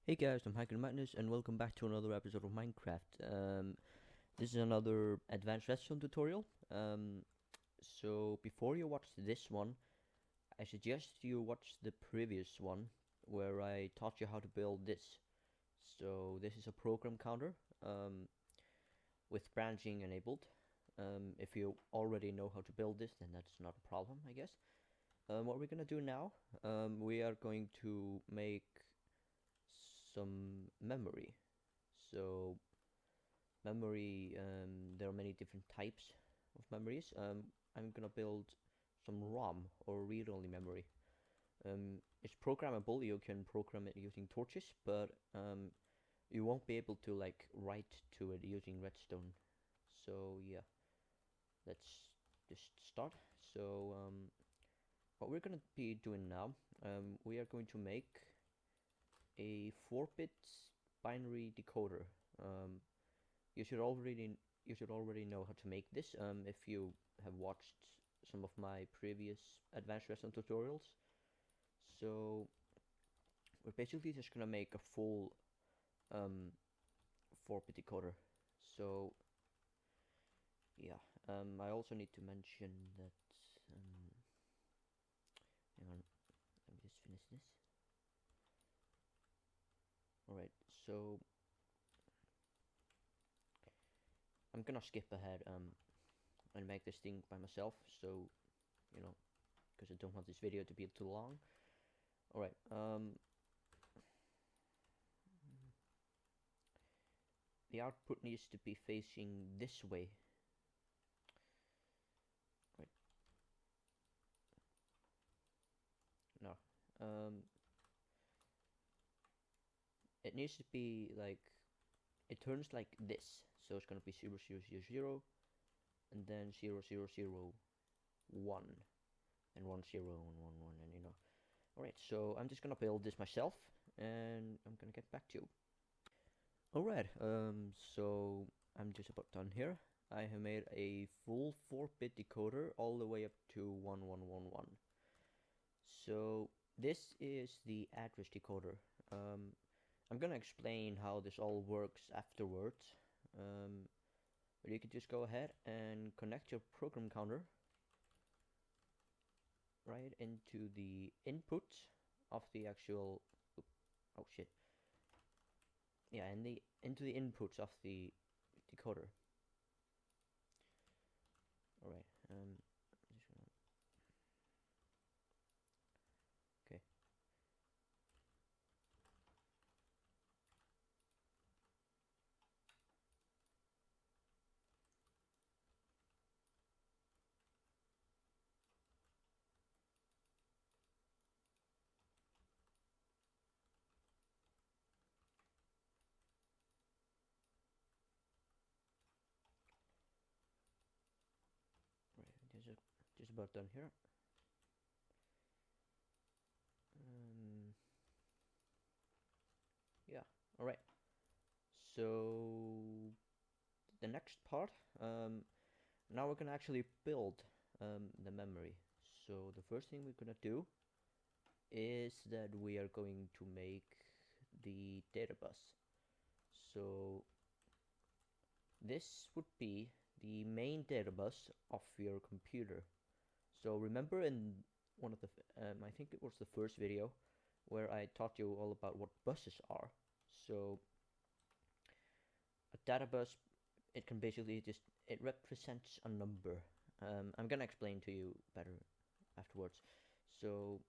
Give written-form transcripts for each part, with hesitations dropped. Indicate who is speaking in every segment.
Speaker 1: Hey guys, I'm Hacker Magnus and welcome back to another episode of Minecraft. This is another advanced redstone tutorial. So before you watch this one, I suggest you watch the previous one where I taught you how to build this. So this is a program counter with branching enabled. If you already know how to build this, then that's not a problem, I guess. What we're gonna do now, we are going to make some memory. So memory, there are many different types of memories. I'm gonna build some ROM or read-only memory. It's programmable. You can program it using torches, but you won't be able to like write to it using redstone. So yeah, let's just start. So what we're gonna be doing now, we are going to make a 4-bit binary decoder. Um, you should already know how to make this if you have watched some of my previous advanced redstone tutorials. So we're basically just gonna make a full um, 4-bit decoder. So yeah, I also need to mention that. Hang on, let me just finish this. Alright, so I'm gonna skip ahead and make this thing by myself, so you know, because I don't want this video to be too long. Alright, the output needs to be facing this way. Right. No. It needs to be like, it turns like this. So it's gonna be 0, 0, 0, 0, and then 0, 0, 0, 1, and 1, 0, and 1, 1, and you know. Alright, so I'm just gonna build this myself, and I'm gonna get back to you. Alright, so I'm just about done here. I have made a full 4-bit decoder all the way up to 1111. So this is the address decoder. I'm gonna explain how this all works afterwards. But you can just go ahead and connect your program counter right into the input of the actual. Oh shit! Yeah, into the inputs of the decoder. All right. Just gonna, okay. Right. Just about done here. Yeah. All right. So the next part. Now we're gonna actually build the memory. So the first thing we're gonna do is that we are going to make the data bus. So this would be the main data bus of your computer. So remember in one of the, I think it was the first video where I taught you all about what buses are. So a data bus, it can basically just, it represents a number. I'm gonna explain to you better afterwards. So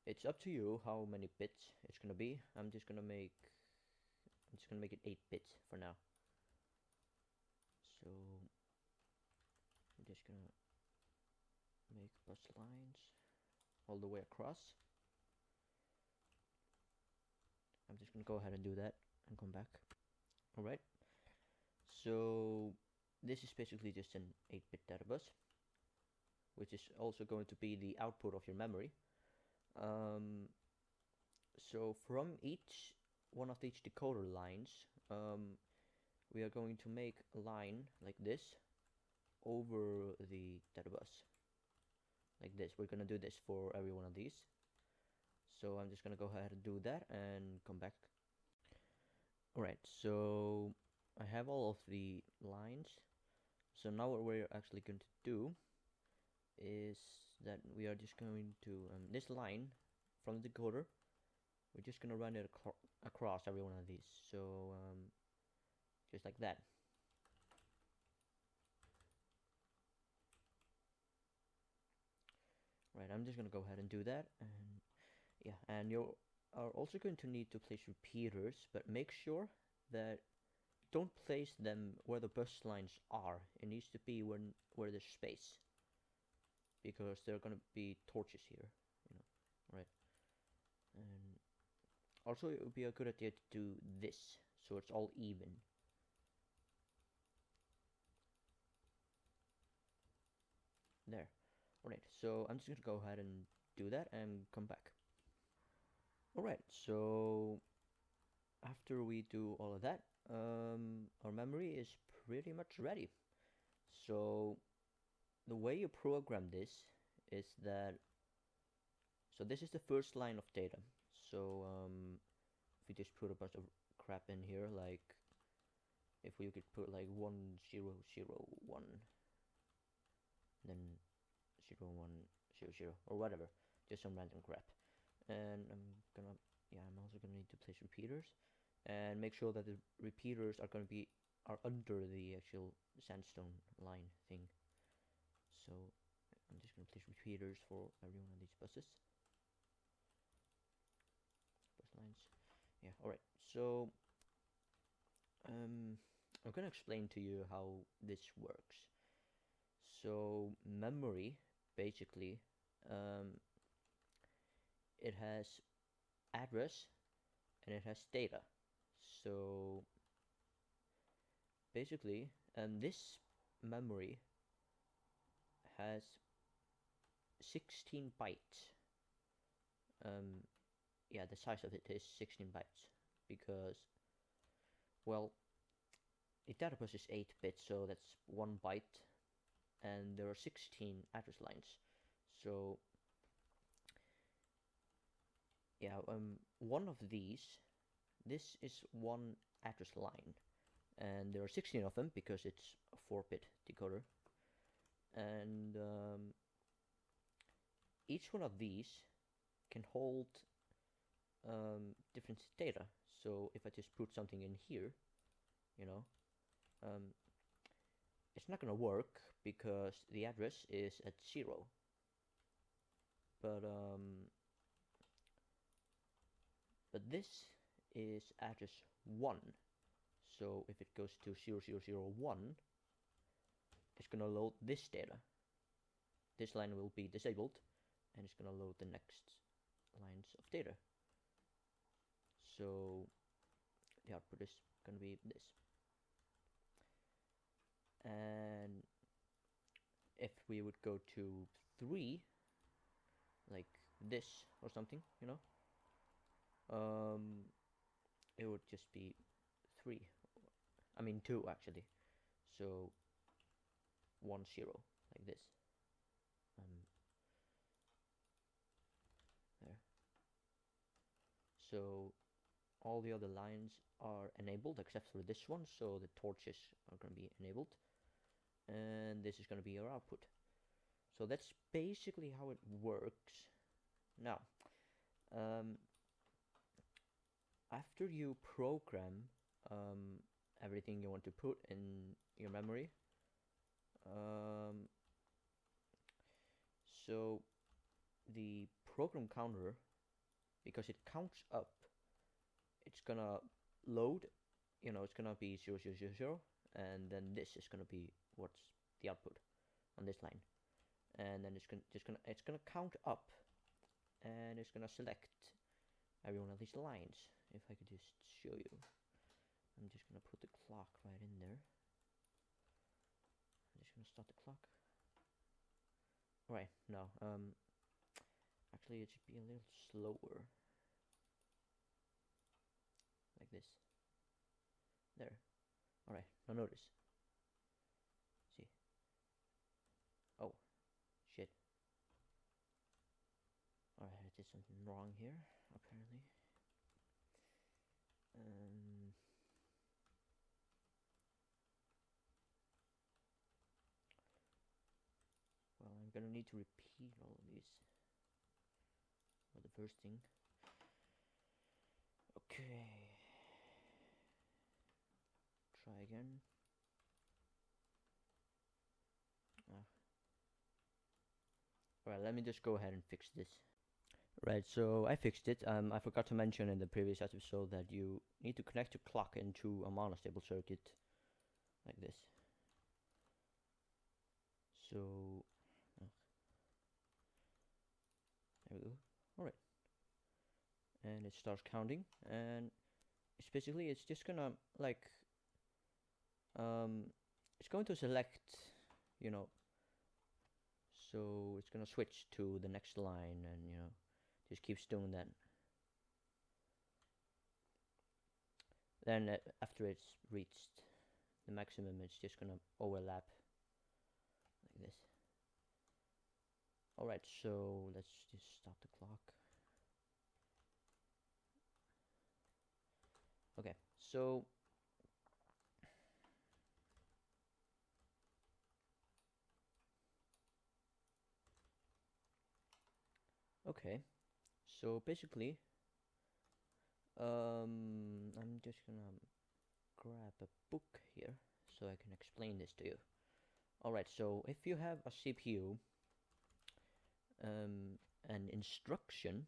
Speaker 1: it's up to you how many bits it's gonna be. I'm just gonna make it 8 bits for now. So I'm just gonna make bus lines all the way across. I'm just gonna go ahead and do that and come back. Alright, so this is basically just an 8-bit data bus, which is also going to be the output of your memory. So from each one of each decoder lines, we are going to make a line like this over the data bus. Like this. We're gonna do this for every one of these. So I'm just gonna go ahead and do that and come back Alright, so I have all of the lines. So now what we're actually going to do is that we are just going to, this line from the decoder, we're just going to run it across every one of these. So just like that. Right, I'm just going to go ahead and do that. And yeah, and you are also going to need to place repeaters, but make sure that don't place them where the bus lines are. It needs to be where there's space, because there are going to be torches here, you know, right? And also it would be a good idea to do this so it's all even. There. Alright, so I'm just going to go ahead and do that and come back. Alright, so after we do all of that, our memory is pretty much ready. So the way you program this is that, so this is the first line of data. So if we just put a bunch of crap in here, like if we could put like 1 0 0 1, then 0 1 0 0 or whatever, just some random crap. And I'm also gonna need to place repeaters and make sure that the repeaters are under the actual sandstone line thing. So I'm just gonna place repeaters for every one of these buses. Bus lines. Yeah, alright. So I'm gonna explain to you how this works. So memory, basically, it has address and it has data. So basically, this memory has 16 bytes. Yeah, the size of it is 16 bytes because, well, the data bus is 8 bits, so that's 1 byte, and there are 16 address lines. So yeah, one of these, this is one address line, and there are 16 of them because it's a 4-bit decoder, and each one of these can hold different data. So if I just put something in here, you know, it's not gonna work because the address is at 0. But this is address 1. So if it goes to 0001, it's gonna load this data. This line will be disabled, and it's gonna load the next lines of data. So the output is gonna be this. And if we would go to 3, like this or something, you know, it would just be 3. I mean 2 actually. So 1 0 like this. There. So all the other lines are enabled except for this one, so the torches are going to be enabled, and this is going to be our output. So that's basically how it works. Now, after you program everything you want to put in your memory, so the program counter, because it counts up, it's gonna load, you know, it's gonna be 0 0 0 0, and then this is gonna be what's the output on this line, and then it's gonna count up, and it's gonna select every one of these lines. If I could just show you, I'm just gonna put the clock right in there. I'm just gonna start the clock. Right, no, actually it should be a little slower. Like this. There. Alright, now notice. See. Oh, shit. Alright, I did something wrong here, apparently. I'm gonna need to repeat all of these for the first thing. Okay. Try again. Alright, let me just go ahead and fix this. Right, so I fixed it. I forgot to mention in the previous episode that you need to connect your clock into a monostable circuit like this. So, there we go. Alright. And it starts counting, and it's just gonna, like, it's going to select, you know, so it's gonna switch to the next line, and, you know, just keeps doing that. Then after it's reached the maximum, it's just gonna overlap like this. Alright, so let's just stop the clock. Okay, so okay, so basically, I'm just gonna grab a book here so I can explain this to you. Alright, so if you have a CPU, an instruction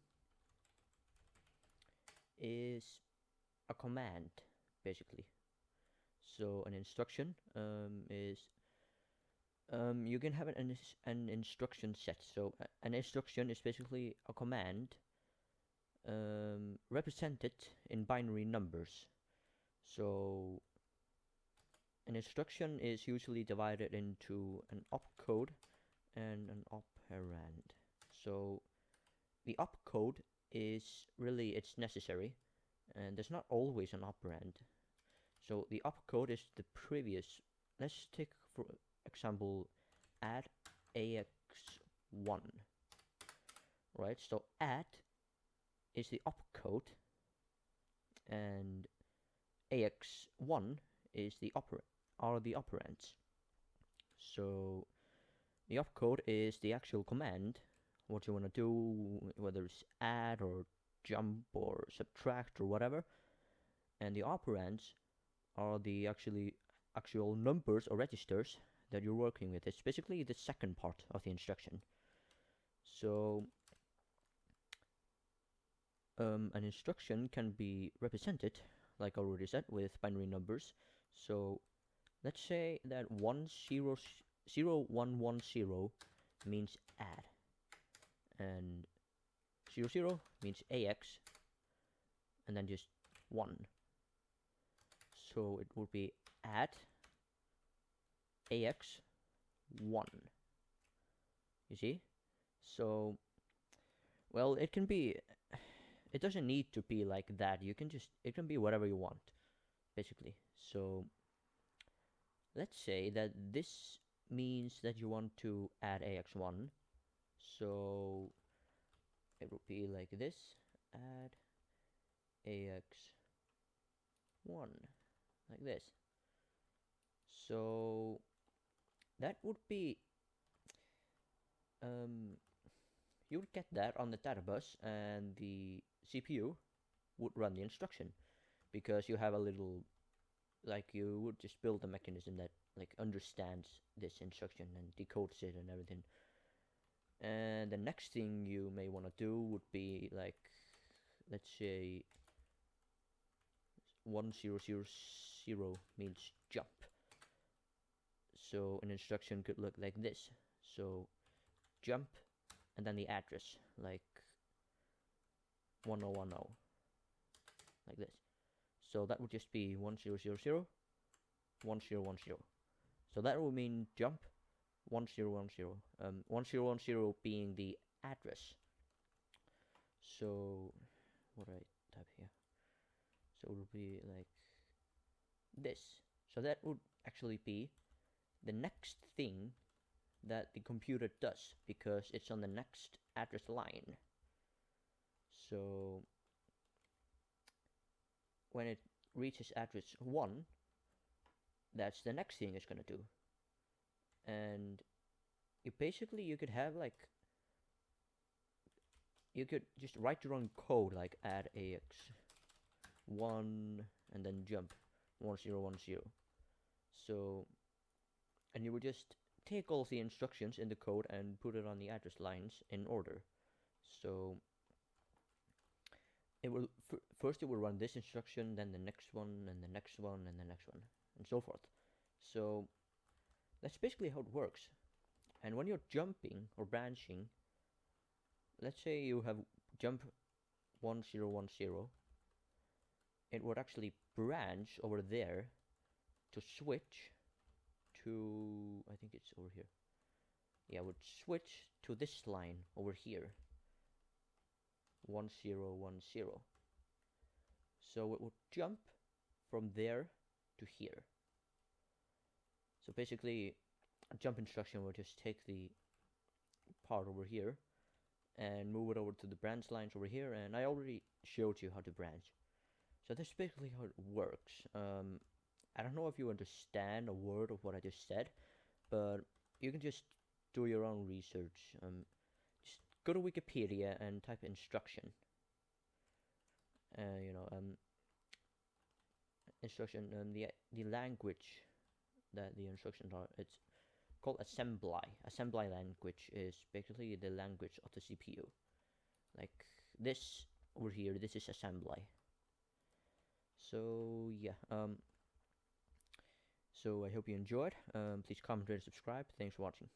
Speaker 1: is a command, basically. So an instruction is you can have an instruction set. So an instruction is basically a command represented in binary numbers. So an instruction is usually divided into an opcode and an operand. So the opcode is really, it's necessary, and there's not always an operand. So the opcode is the previous. Let's take for example add AX1. Right, so add is the opcode and AX1 is the operands. So the opcode is the actual command, what you want to do, whether it's add or jump or subtract or whatever, and the operands are the actual numbers or registers that you're working with. It's basically the second part of the instruction. So an instruction can be represented, like I already said, with binary numbers. So let's say that 1 0 means add, and 0 means AX, and then just 1. So it would be add AX1. You see? So, well, it can be, it doesn't need to be like that. You can just, it can be whatever you want, basically. So let's say that this means that you want to add AX1. So it would be like this, add AX1, like this. So that would be, you would get that on the data bus, and the CPU would run the instruction, because you have a little, like, you would just build a mechanism that, like, understands this instruction and decodes it and everything. And the next thing you may want to do would be, like, let's say 1000 means jump. So an instruction could look like this. So jump and then the address, like 1010, like this. So that would just be 1000 1010. So that would mean jump 1010. 1010 being the address. So what do I type here? So it would be like this. So that would actually be the next thing that the computer does, because it's on the next address line. So when it reaches address 1, that's the next thing it's gonna do. And you could have like, you could just write your own code, like add ax 1 and then jump 1010. So, and you would just take all the instructions in the code and put it on the address lines in order. So it will first it will run this instruction, then the next one, and the next one, and the next one, and so forth. So that's basically how it works. And when you're jumping or branching, let's say you have jump 1010, it would actually branch over there to switch to, I think it's over here. Yeah, it would switch to this line over here, 1010. So it would jump from there to here. So basically, a jump instruction will just take the part over here and move it over to the branch lines over here, and I already showed you how to branch. So that's basically how it works. I don't know if you understand a word of what I just said, but you can just do your own research. Just go to Wikipedia and type instruction. Instruction, and the language that the instructions are, it's called assembly. Assembly language is basically the language of the CPU. Like this over here, this is assembly. So yeah, so I hope you enjoyed. Please comment, rate, and subscribe. Thanks for watching.